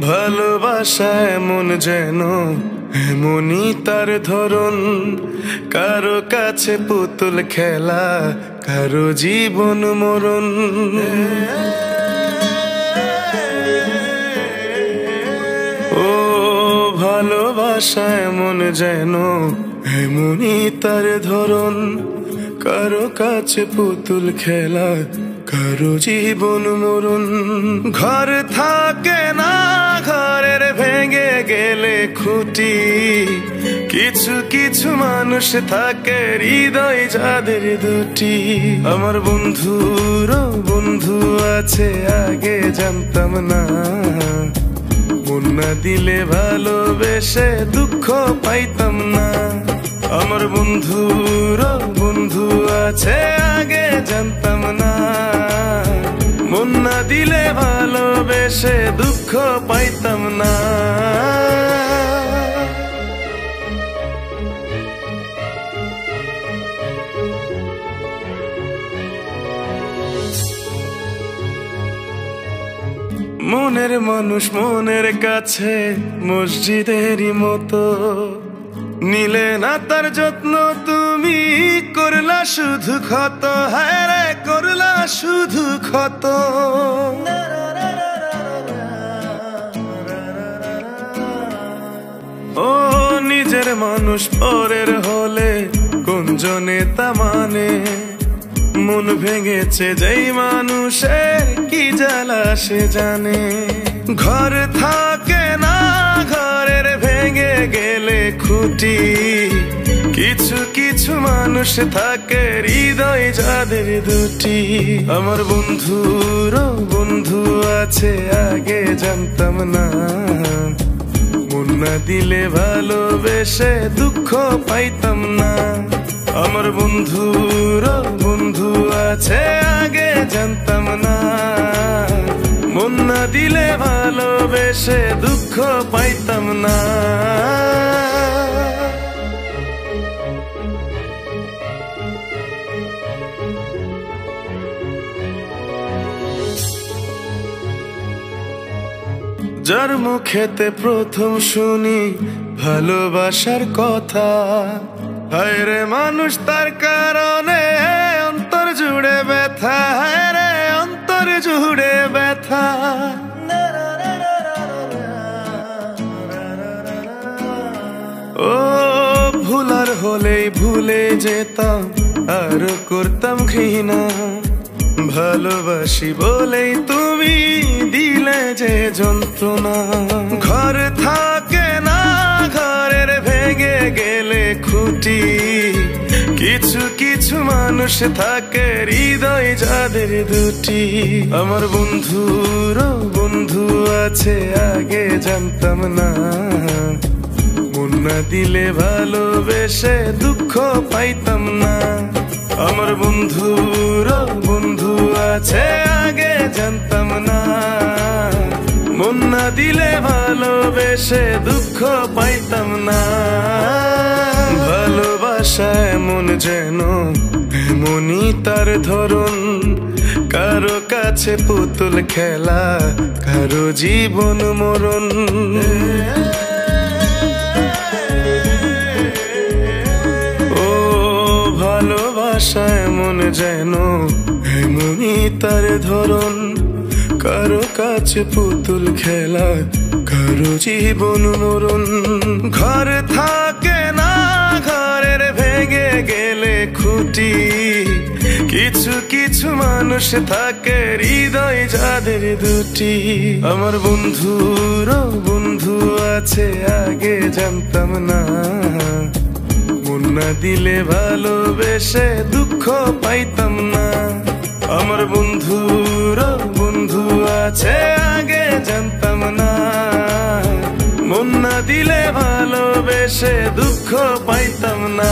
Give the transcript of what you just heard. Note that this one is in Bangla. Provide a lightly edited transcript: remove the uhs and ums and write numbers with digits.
ভালোবাসা এমন যেন এমনই তার ধরন, কারো কাছে পুতুল খেলা, কারো জীবন মরণ। ও ভালোবাসা এমন যেন এমনই তার ধরন, কারো কাছে পুতুল খেলা, কারো জীবন মরণ। ঘর থাকে না, ঘরের ভেঙে গেলে খুঁটি, কিছু কিছু মানুষ থাকে হৃদয় যাদের দুটি। আমার বন্ধুরও বন্ধু আছে, আগে জানতাম না, মন না দিলে ভালোবেসে দুঃখ পাইতাম না। আমার বন্ধুরও বন্ধু আছে, আগে জানতাম না, মন না দিলে ভালোবেসে দুঃখ পাইতাম না। মনের মানুষ মনের কাছে মসজিদেরই মতো, নিলে না তার যত্ন তুমি, করলা শুধু ক্ষত, হায় রে করলা শুধু ক্ষত। ও নিজের মানুষ পরের হলে কোন জনে তা মানে, মন ভেঙেছে যেই মানুষের কি জ্বালা সে জানে। ঘর থাকে না, ঘরের ভেঙে গেলে খুঁটি, কিছু কিছু মানুষ থাকে হৃদয় যাদের দুটি। আমার বন্ধুরও বন্ধু আছে, আগে জানতাম না, মন না দিলে ভালোবেসে দুঃখ পাইতাম না। আমার বন্ধুরও বন্ধু আছে, আগে জানতাম না, মন না দিলে ভালোবেসে দুঃখ পাইতাম না। যার মুখেতে প্রথম শুনি ভালোবাসার কথা, হায় রে মানুষ তার কারণে অন্তর জুড়ে ব্যথা, হায় রে অন্তর জুড়ে ব্যথা। ও ভুলার হলেই ভুলে যেতাম, আর করতাম ঘৃণা, ভালোবাসি বলেই তুমি দিলে যে যন্ত্রণা। ঘর থাকে না, ঘরের ভেঙে গেলে খুঁটি, কিছু কিছু মানুষ থাকে হৃদয় যাদের দুটি। আমার বন্ধুরও বন্ধু আছে, আগে জানতাম না, মন না দিলে ভালোবেসে দুঃখ পাইতাম না। আমার বন্ধুরও বন্ধু আছে, আগে জানতাম না, মন না দিলে ভালোবেসে দুঃখ পাইতাম না। ভালোবাসা এমন যেন এমনই তার ধরন, কারো কাছে পুতুল খেলা, কারো জীবন মরণ। ও ভালোবাসা এমন যেন এমনই তার ধরন, কারো কাছে পুতুল খেলা, কারো জীবন মরণ। ঘর থাকে না, ঘরের ভেঙে গেলে খুঁটি, কিছু কিছু মানুষ থাকে হৃদয় যাদের দুটি। আমার বন্ধুরও বন্ধু আছে, আগে জানতাম না, মন না দিলে ভালোবেসে দুঃখ পাইতাম না। আমার বন্ধুরও বন্ধু আছে, আগে জানতাম না, মন না দিলে ভালোবেসে দুঃখ পাইতাম না।